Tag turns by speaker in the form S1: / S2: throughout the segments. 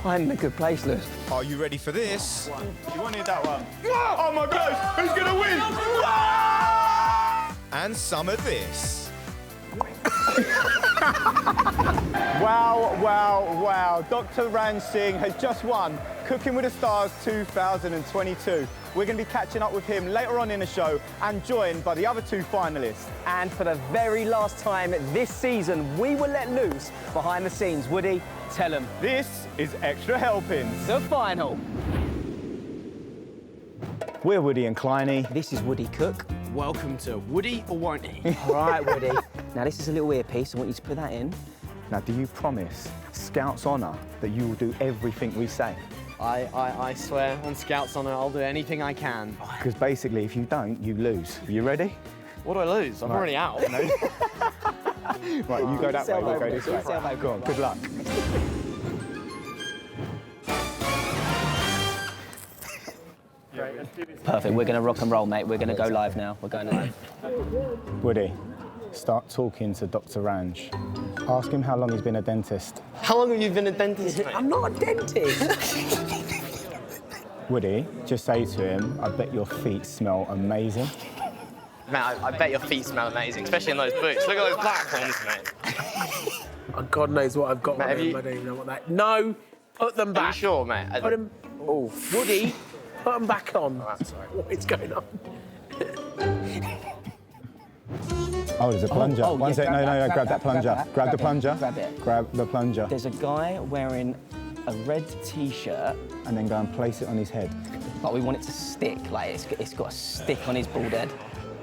S1: I'm in a good place, Lewis.
S2: Are you ready for this?
S3: You wanted that one. Oh my gosh, who's gonna win?
S2: And some of this.
S3: Wow, wow, wow. Dr. Ranj Singh has just won Cooking with the Stars 2022. We're going to be catching up with him later on in the show and joined by the other 2 finalists.
S1: And for the very last time this season, we will let loose behind the scenes. Woody, tell them.
S3: This is Extra Helpings.
S1: The final.
S3: We're Woody and Kleiny.
S1: This is Woody Cook.
S4: Welcome to Woody or Won't He?
S1: All right, Woody. Now, this is a little earpiece. I want you to put that in.
S3: Now, do you promise, Scout's honour, that you will do everything we say?
S4: I swear, on Scout's honour, I'll do anything I can.
S3: Because basically, if you don't, you lose. Are you ready?
S4: What do I lose? I'm already out.
S3: Right, you go that way, we'll go this way. Go on, good luck.
S1: Perfect. We're going to rock and roll, mate. We're going to go live now. We're going live.
S3: Woody, start talking to Dr. Ranj. Ask him how long he's been a dentist.
S4: How long have you been a dentist, mate?
S1: I'm not a dentist.
S3: Woody, just say to him, I bet your feet smell amazing.
S4: Mate, I bet your feet smell amazing, especially in those boots. Look at those black ones, mate.
S5: Oh, God knows what I've got
S4: Mate,
S5: on
S4: have
S5: them.
S4: you-
S5: I don't even know what that... No! Put them
S4: Are you
S5: back.
S4: sure, mate?
S5: Put them...
S4: Oh,
S5: Woody, put them back on.
S4: I'm sorry.
S5: What is going on?
S3: Oh, there's a plunger.
S1: oh,
S3: One
S1: yeah,
S3: sec,
S1: grab
S3: no,
S1: that,
S3: no,
S1: grab
S3: grab that
S1: that,
S3: plunger.
S1: grab that,
S3: Grab the
S1: grab it,
S3: plunger.
S1: grab it.
S3: Grab the plunger.
S1: There's a guy wearing a red T-shirt,
S3: And then go and place it on his head.
S1: but we want it to stick. Like, it's got to stick on his bald head.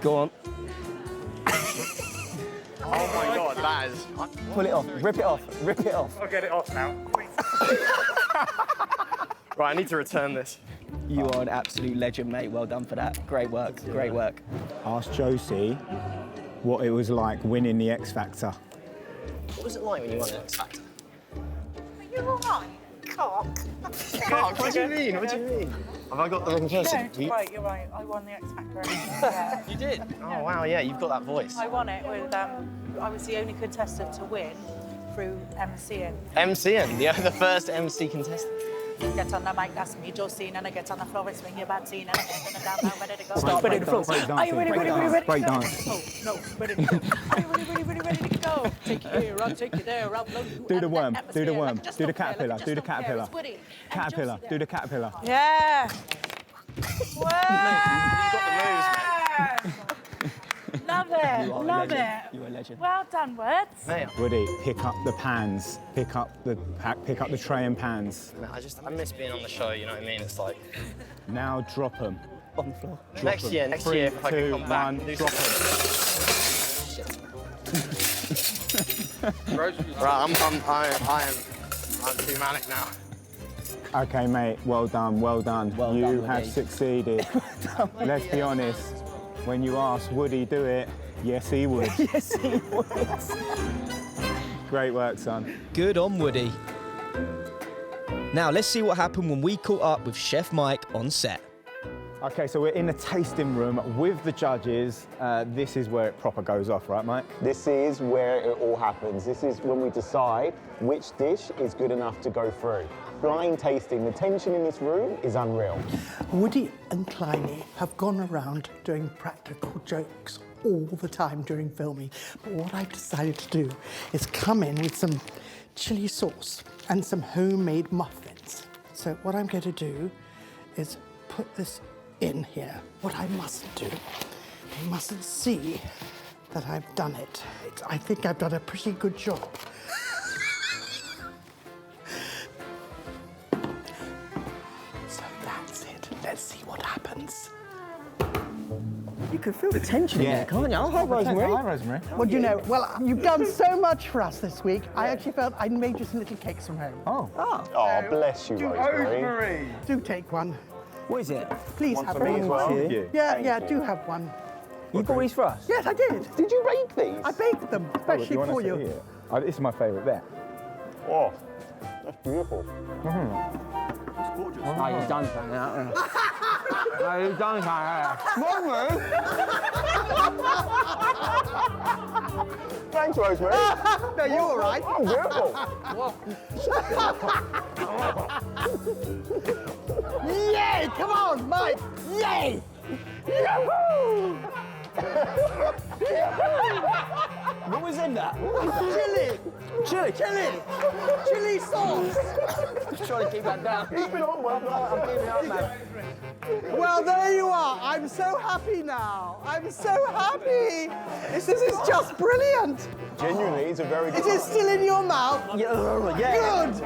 S1: Go on.
S4: Oh my God, that is...
S1: Pull it off. Rip it off. Rip it off.
S3: I'll get it off now.
S4: Right, I need to return this.
S1: You are an absolute legend, mate. Well done for that. Great work. Great work.
S3: Ask Josie what it was like winning the X Factor.
S4: What was it like when you won the X Factor?
S6: Are you all right? Cock.
S4: Mark, what do you mean? What do you mean? Have I got the wrong person?
S6: No, you're right. I won the X Factor. Yeah.
S4: You did? Oh, wow, yeah, you've got that voice.
S6: I won it with, I was the only contestant to win through MCing.
S4: MCing, the first MC contestant.
S6: Get on the mic, that's me, Josine, and I get on the floor and swing your bad scene, and I get down, ready to go.
S1: Start
S6: ready to
S1: break
S6: go.
S1: dance.
S6: Are you ready, ready, ready, ready?
S3: Break
S6: to go?
S3: dance.
S6: Oh, no, ready to go. Are you ready, ready, ready, ready to go? Take you here, I'll take you there, I'll blow you
S3: Do
S6: out
S3: the
S6: of
S3: worm,
S6: that
S3: do the
S6: atmosphere,
S3: worm,
S6: like I just
S3: do the
S6: don't care, like I
S3: caterpillar,
S6: just
S3: do the
S6: don't care.
S3: caterpillar.
S6: It's Woody and
S3: Caterpillar,
S6: Josie
S3: do the
S6: there.
S3: caterpillar.
S6: Yeah.
S4: You've got the moves, mate.
S6: Love
S1: You are
S6: it,
S1: a
S6: love
S1: legend.
S6: it.
S1: You're a legend.
S6: Well done, Words.
S4: Mate,
S3: Woody, pick up the pans. Pick up the tray and pans.
S4: I miss being on the show, you know what I mean? It's like,
S3: Now drop them.
S1: On the floor.
S4: next year, if I can come back and do
S3: drop
S4: something. Right, I'm too manic now.
S3: Okay, mate, well done, well done.
S1: Well
S3: you
S1: done,
S3: have
S1: Woody.
S3: succeeded. Let's be honest, when you asked Woody do it, yes he would.
S1: Yes, he would.
S3: Great work, son.
S2: Good on Woody. Now, let's see what happened when we caught up with Chef Mike on set.
S3: Okay, so we're in the tasting room with the judges. This is where it proper goes off, right, Mike?
S7: This is where it all happens. This is when we decide which dish is good enough to go through. Blind tasting, the tension in this room is unreal.
S8: Woody and Kleiny have gone around doing practical jokes all the time during filming. But what I've decided to do is come in with some chili sauce and some homemade muffins. So what I'm going to do is put this in here. What I mustn't do, they mustn't see that I've done it. I think I've done a pretty good job. So that's it. Let's see what happens.
S1: You can feel the tension in there, can't you? Oh, hi,
S3: Hi,
S1: Rosemary.
S3: Rosemary.
S8: Well, you know, you've done so much for us this week. I actually felt I made you some little cakes from home.
S3: Oh.
S7: Oh, bless you, Rosemary.
S8: Do take one.
S1: What is it?
S8: Please
S7: One
S8: have
S7: for me
S8: one.
S7: as well?
S3: Thank you.
S8: Yeah, do have one.
S1: You bought these for us?
S8: Yes, I did.
S7: Did you rake these?
S8: I baked them, especially
S3: wanna
S8: for
S3: sit
S8: you.
S3: here? Oh, this is my favourite bit.
S7: Oh, that's beautiful.
S1: Oh, you've done something, haven't you? Oh, you've done something.
S7: Thanks, Rosemary.
S8: No, you're all right.
S7: Oh, beautiful.
S8: Yay! Come on, mate! Yay! Yahoo!
S1: What was in that?
S8: Chili!
S1: Chili.
S8: Chili sauce!
S1: Just trying to keep that down.
S7: Keep it on, man.
S1: I'm keeping it up, man.
S8: Well, there you are. I'm so happy now. I'm so happy. This is just brilliant.
S7: Genuinely, it's a very good...
S8: Is it still in your mouth?
S1: Yeah.
S8: Good.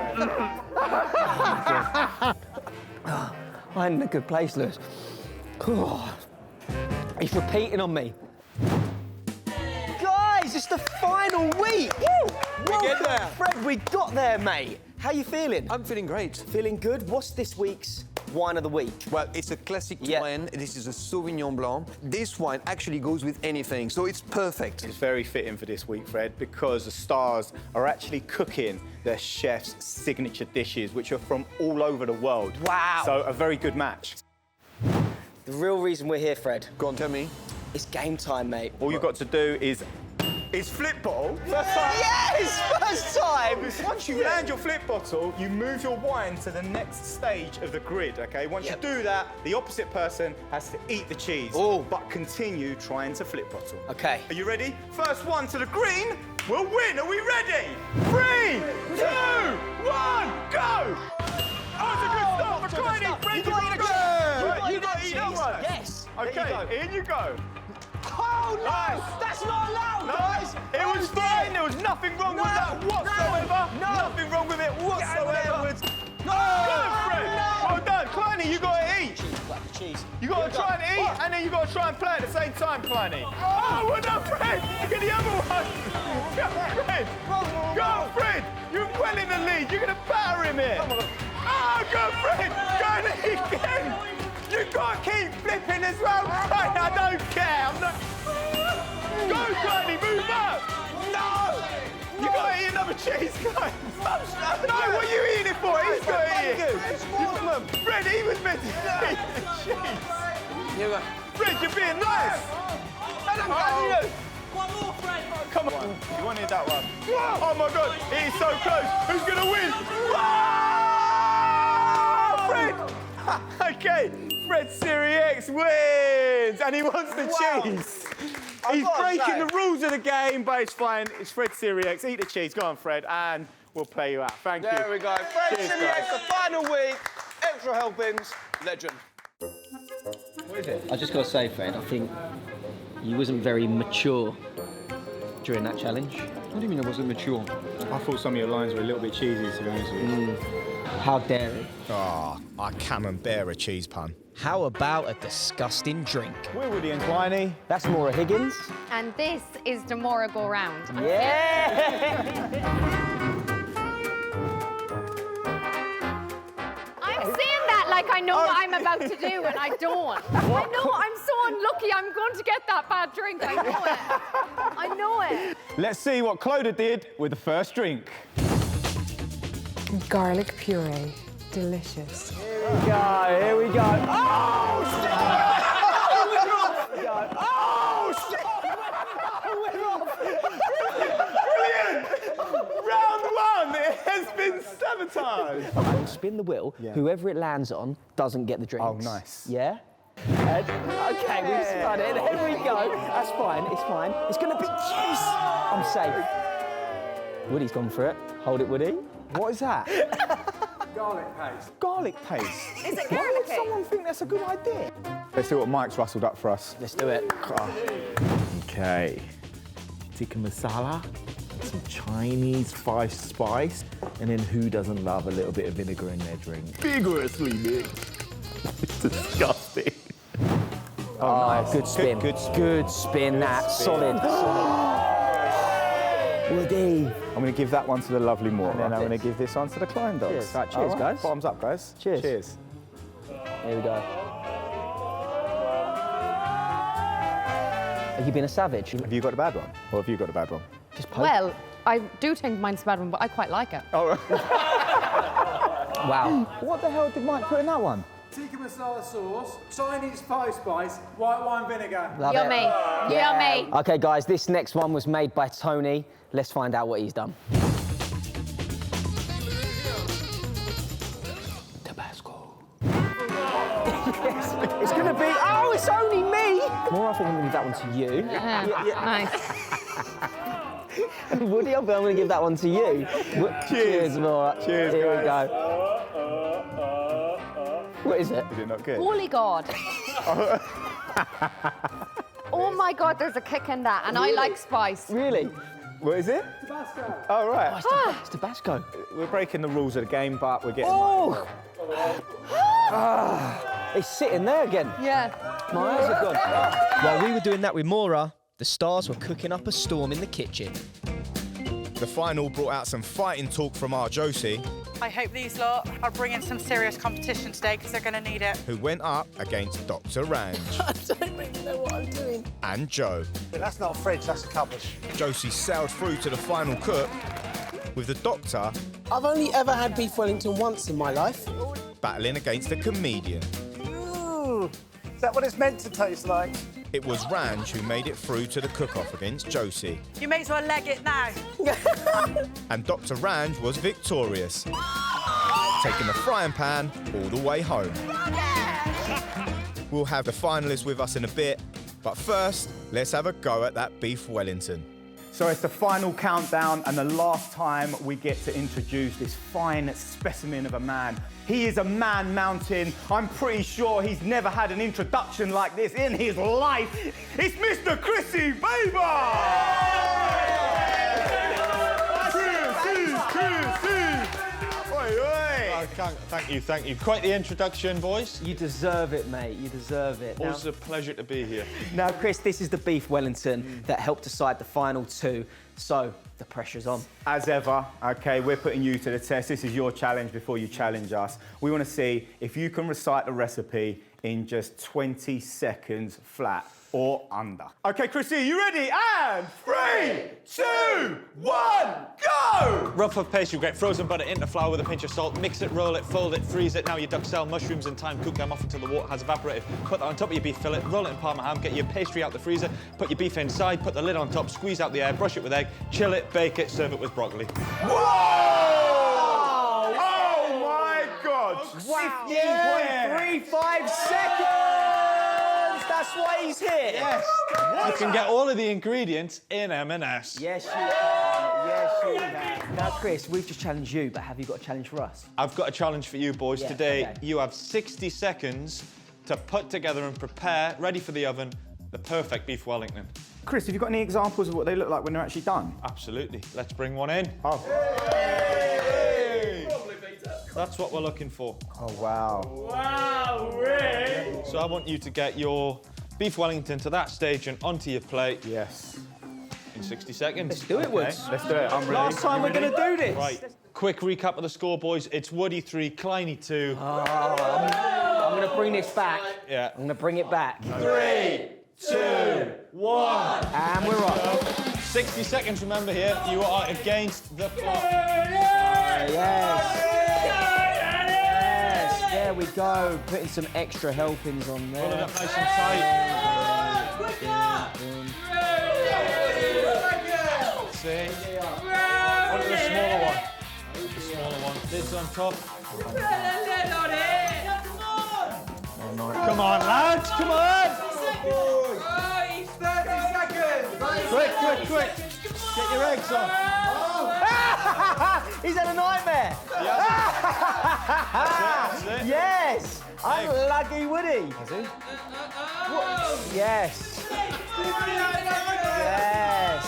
S1: I'm in a good place, Lewis. He's repeating on me. Guys, it's the final week. Woo!
S9: We get there.
S1: Fred, we got there, mate. How you feeling?
S9: I'm feeling great.
S1: Feeling good? What's this week's wine of the week?
S9: Well, it's a classic
S1: Yeah.
S9: wine. This is a Sauvignon Blanc. This wine actually goes with anything, so it's perfect.
S3: It's very fitting for this week, Fred, because the stars are actually cooking their chef's signature dishes, which are from all over the world.
S1: Wow.
S3: So a very good match.
S1: The real reason we're here, Fred,
S9: Go on, tell me.
S1: it's game time, mate.
S3: All you've got to do is flip bottle. First time.
S1: Yes! First time!
S3: Once you land your flip bottle, you move your wine to the next stage of the grid, okay? Once you do that, the opposite person has to eat the cheese, but continue trying to flip bottle.
S1: Okay.
S3: Are you ready? First one to the green will win. Are we ready? 3, 2, 1, go! Oh, it's a good start for Kleiny. Fred, you got to go. You got to eat that one.
S1: Yes.
S3: Okay, in you go.
S1: Oh, no!
S3: Nice.
S1: That's not allowed,
S3: No,
S1: guys!
S3: it was fine. There was nothing wrong with that whatsoever.
S1: No.
S3: Nothing wrong with it whatsoever.
S1: No!
S3: Good, Fred. Well done. Kleiny, you got to eat.
S1: Cheese.
S3: You got to try and eat, and then you got to try and play at the same time, Kleiny. Oh, well done, Fred. Get the other one. Go, Fred. Go, Fred. You're well in the lead. You're going to batter him here. Oh, go, Fred. Go and eat again. You got to keep flipping as well, Kleiny. I don't care. I'm not... Go, Kleiny, move up. No. You got to eat another cheese, guys. No, what are you eating it for? He's got to eat it. Fred, he was meant to eat the cheese. Fred, you're being nice.
S6: One more, Fred.
S3: Come on. You wanted that one. Oh, my God. He's so close. Who's going to win? Fred. Okay. Fred Serie X wins. And he wants the cheese. He's breaking the rules of the game, but it's fine. It's Fred Serie X. Eat the cheese. Go on, Fred, and we'll play you out. Thank you.
S1: There we go. Fred
S3: Cheers,
S1: Serie X,
S3: guys.
S1: the final week. Extra helpings. Legend.
S10: I just got to say, Fred, I think you wasn't very mature during that challenge.
S9: What do you mean I wasn't mature?
S3: I thought some of your lines were a little bit cheesy, to be honest with you.
S10: How dare he?
S2: Oh, I can't bear a cheese pun. How about a disgusting drink?
S3: We're Woody and Kleiny.
S1: That's Maura Higgins.
S11: And this is the Maura Go Round.
S1: Yeah!
S11: I'm saying that like I know what I'm about to do, and I don't. I know I'm so unlucky I'm going to get that bad drink. I know it. I know it.
S3: Let's see what Clodagh did with the first drink.
S12: Garlic puree. Delicious.
S1: Here we go. Oh, shit! Oh, shit! We're off!
S3: Brilliant! Round one, it has been sabotaged.
S1: I'll spin the wheel. Yeah. Whoever it lands on doesn't get the drinks.
S3: Oh, nice.
S1: Yeah? Okay, we spun it. Here we go. That's fine. It's fine. It's going to be juice. I'm safe. Woody's gone for it. Hold it, Woody. What is that?
S3: Garlic paste. Garlic paste?
S11: Is it
S3: Why would
S11: garlicky?
S3: someone think that's a good idea? Let's see what Mike's rustled up for us.
S1: Let's do it.
S13: Okay. Tikka masala, some Chinese spice, and then who doesn't love a little bit of vinegar in their drink? Vigorously mixed. It's disgusting.
S1: Oh, nice. Good spin. Good spin, that. Solid. Woody.
S3: I'm going to give that one to the lovely Maura, and then I'm going to give this one to the Klein dogs.
S1: Cheers. Right, cheers, guys.
S3: Bottoms up, guys.
S1: Cheers.
S3: Cheers.
S1: Here we go. Have you been a savage?
S3: Have you got a bad one? Or have you got a bad one?
S1: Just poke.
S12: Well, I do think mine's a bad one, but I quite like it.
S3: Oh,
S1: Wow.
S3: what the hell did Mike put in that one?
S14: tikka masala sauce, Chinese five spice, white wine vinegar.
S1: Love
S11: Yummy.
S1: it.
S11: Yummy.
S1: Okay, guys, this next one was made by Tony. Let's find out what he's done. Yes, it's going to be... Oh, it's only me! Maura, I think I'm going to give that one to you.
S11: Nice.
S1: Woody, I'm going to give that one to you. Cheers, Maura.
S3: Cheers,
S1: Here
S3: guys.
S1: we go. What is it?
S3: Is it not good?
S11: Holy God. Oh my God, there's a kick in that, and I like spice.
S1: Really?
S3: What is it?
S14: Tabasco.
S3: Oh, right.
S1: It's Tabasco.
S3: We're breaking the rules of the game, but we're getting...
S1: Oh! It's sitting there again.
S11: Yeah.
S1: My eyes have gone.
S2: While we were doing that with Maura, the stars were cooking up a storm in the kitchen.
S15: The final brought out some fighting talk from our Josie,
S6: I hope these lot are bringing some serious competition today because they're going to need it.
S15: who went up against Dr. Range
S5: I don't really know what I'm doing.
S15: and Joe.
S14: That's not a fridge, that's a cupboard.
S15: Josie sailed through to the final cook, with the doctor
S5: I've only ever had beef Wellington once in my life.
S15: battling against a comedian.
S14: Is that what it's meant to taste like?
S15: It was Range who made it through to the cook-off against Josie,
S6: You may as well leg it now.
S15: and Dr. Range was victorious, taking the frying pan all the way home. We'll have the finalists with us in a bit, but first, let's have a go at that beef Wellington.
S3: So it's the final countdown and the last time we get to introduce this fine specimen of a man. He is a man mountain. I'm pretty sure he's never had an introduction like this in his life. It's Mr. Percy Pig!
S16: Thank you. Quite the introduction, boys.
S1: You deserve it, mate. You deserve it.
S16: Always a pleasure to be here.
S1: Now, Chris, this is the beef Wellington that helped decide the final two. So the pressure's on.
S3: As ever, okay, we're putting you to the test. This is your challenge before you challenge us. We want to see if you can recite the recipe in just 20 seconds flat or under. Okay, Chrissy, you ready? And 3, 2, 1, go!
S16: Rough puff pastry, grate frozen butter into flour with a pinch of salt. Mix it, roll it, fold it, freeze it. Now your duxelle mushrooms in time. Cook them off until the water has evaporated. Put that on top of your beef fillet. Roll it in parma ham. Get your pastry out the freezer. Put your beef inside. Put the lid on top. Squeeze out the air. Brush it with egg. Chill it. Bake it. Serve it with broccoli.
S3: Whoa! Oh my God!
S1: Wow.
S3: 15.35 seconds! That's why he's here.
S16: Yes. You can get all of the ingredients in M&S.
S1: Yes, you can. Yes, you can. Now, Chris, we've just challenged you, but have you got a challenge for us?
S16: I've got a challenge for you boys
S1: Yeah,
S16: today.
S1: okay.
S16: You have 60 seconds to put together and prepare, ready for the oven, the perfect beef Wellington.
S3: Chris, have you got any examples of what they look like when they're actually done?
S16: Absolutely. Let's bring one in.
S3: Oh.
S16: That's what we're looking for.
S3: Oh, wow.
S5: Wow, Rick!
S16: So I want you to get your beef Wellington to that stage and onto your plate.
S3: Yes.
S16: In 60 seconds.
S1: Let's do it, Woods.
S3: Let's do it. I'm ready.
S1: Last time we're going to do this.
S16: Right. Quick recap of the score, boys. It's Woody 3, Kleiny 2.
S1: I'm going to bring this back.
S16: Yeah.
S1: I'm going to bring it back.
S16: 3, 2, 1.
S1: And we're off.
S16: 60 seconds, remember here. You are against the clock.
S1: Yes. There we go. Putting some extra helpings on there.
S16: Pull it up nice and tight. See? Onto the smaller one. The smaller one. Lids on top. Come on, lads. Come on. Quick. Get your eggs on.
S1: He's had a nightmare.
S16: That's it.
S1: Yes. Unlucky Woody.
S16: Has he?
S1: Yes. Yes.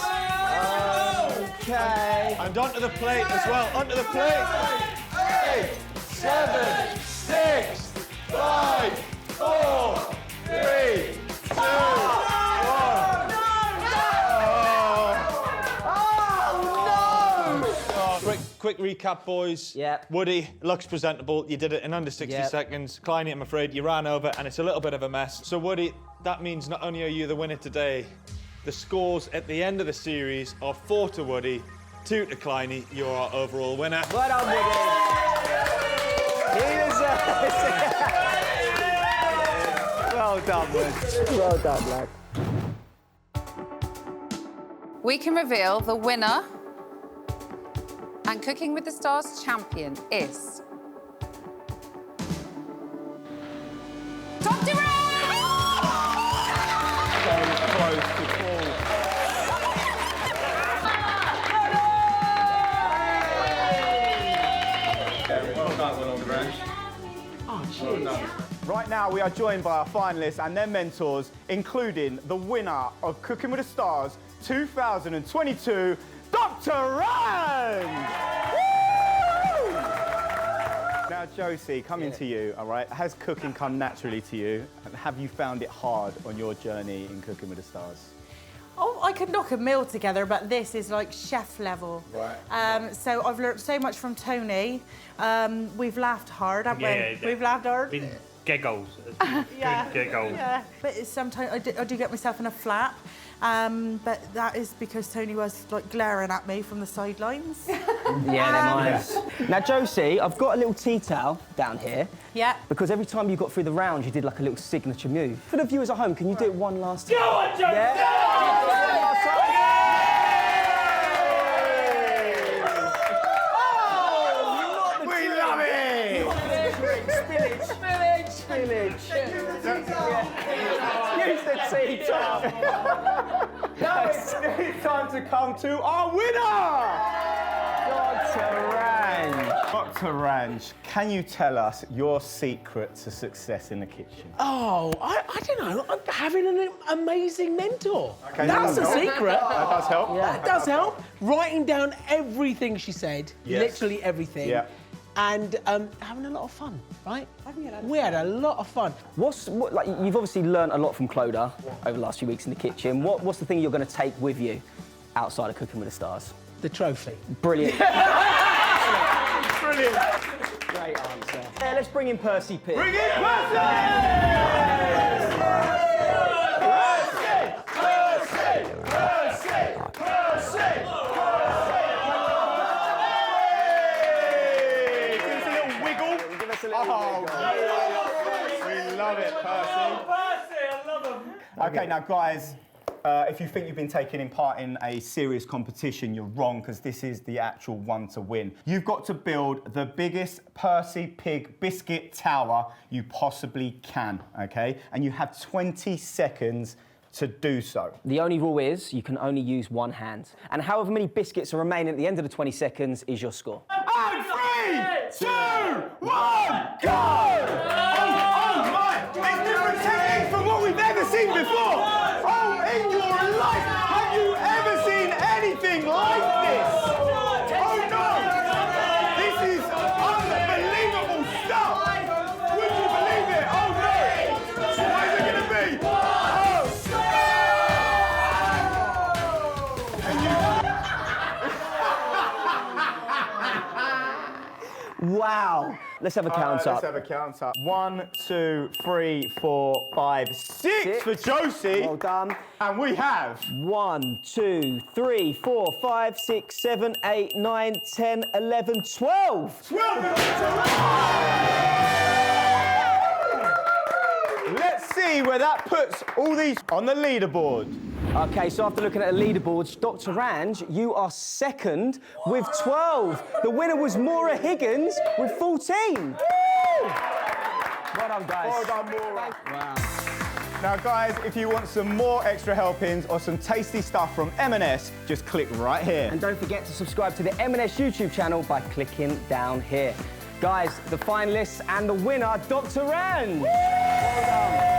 S1: Okay.
S16: And onto the plate as well. Onto the plate. 8, 7, 6, 5, 4, 3, 2, 1. Quick recap, boys.
S1: Yeah.
S16: Woody, looks presentable. You did it in under 60 seconds. Kleiny, I'm afraid you ran over, and it's a little bit of a mess. So, Woody, that means not only are you the winner today, the scores at the end of the series are 4 to Woody, 2 to Kleiny. You're our overall winner.
S1: Well done, Woody. He deserves it.
S3: done, Wood.
S1: Well done, lad.
S17: We can reveal the winner and Cooking with the Stars champion is... Dr.
S3: So close to Paul.
S5: Oh, cheers.
S3: Right now, we are joined by our finalists and their mentors, including the winner of Cooking with the Stars 2022, Dr. Rand! Woo! Now, Josie, coming to you, all right, has cooking come naturally to you? And have you found it hard on your journey in Cooking with the Stars?
S6: Oh, I could knock a meal together, but this is like chef level.
S3: Right.
S6: So I've learnt so much from Tony. We've laughed hard, haven't
S18: Yeah,
S6: we? We've laughed hard.
S18: Been giggles.
S6: Yeah.
S18: Good giggles.
S6: Yeah. But sometimes I do get myself in a flap. But that is because Tony was like glaring at me from the sidelines.
S1: Yeah, they're nice. Now, Josie, I've got a little tea towel down here.
S6: Yeah.
S1: Because every time you got through the round, you did like a little signature move. For the viewers at home, can you do it one last time?
S5: Go on, Josie!
S1: Yeah.
S3: We love it!
S1: Spillage. Use the tea towel.
S3: Now it's time to come to our winner!
S1: Dr. Range.
S3: Dr. Range, can you tell us your secret to success in the kitchen?
S5: Oh, I don't know. I'm having an amazing mentor.
S3: Okay,
S5: That's
S3: that
S5: a
S3: does help.
S5: secret.
S3: That does help.
S5: That does help. Writing down everything she said,
S3: Yes.
S5: literally everything.
S3: Yeah.
S5: And having a lot of fun, right? We had a lot of fun.
S1: Like, you've obviously learnt a lot from Clodagh over the last few weeks in the kitchen. What's the thing you're going to take with you outside of Cooking with the Stars?
S5: The trophy.
S1: Brilliant.
S3: Brilliant.
S1: Great answer. Yeah, let's bring in Percy Pig.
S3: Bring in We love it, Percy. Okay, now guys, if you think you've been taking part in a serious competition, you're wrong, because this is the actual one to win. You've got to build the biggest Percy Pig biscuit tower you possibly can, okay? And you have 20 seconds to do so.
S1: The only rule is you can only use one hand. And however many biscuits are remaining at the end of the 20 seconds is your score.
S3: And 3, 2, 1, go! Oh my! It's different technique from what we've ever seen before! Oh, in your life, have you ever seen anything like this? Oh no! This is unbelievable stuff! Would you believe it? Oh no! What is it gonna be?
S1: Wow. Let's have a count up.
S3: Let's have a count up. 1, 2, 3, 4, 5, 6 for Josie.
S1: Well done.
S3: And we have
S1: 1, 2, 3, 4, 5, 6, 7, 8, 9, 10, 11, 12.
S3: 12. Let's see where that puts all these on the leaderboard.
S1: Okay, so after looking at the leaderboards, Dr. Range, you are second with 12. The winner was Maura Higgins with 14. Woo! Well done, guys.
S3: Well done, Maura.
S1: Wow.
S3: Now, guys, if you want some more extra helpings or some tasty stuff from M&S, just click right here.
S1: And don't forget to subscribe to the M&S YouTube channel by clicking down here. Guys, the finalists and the winner, Dr. Range. Well done.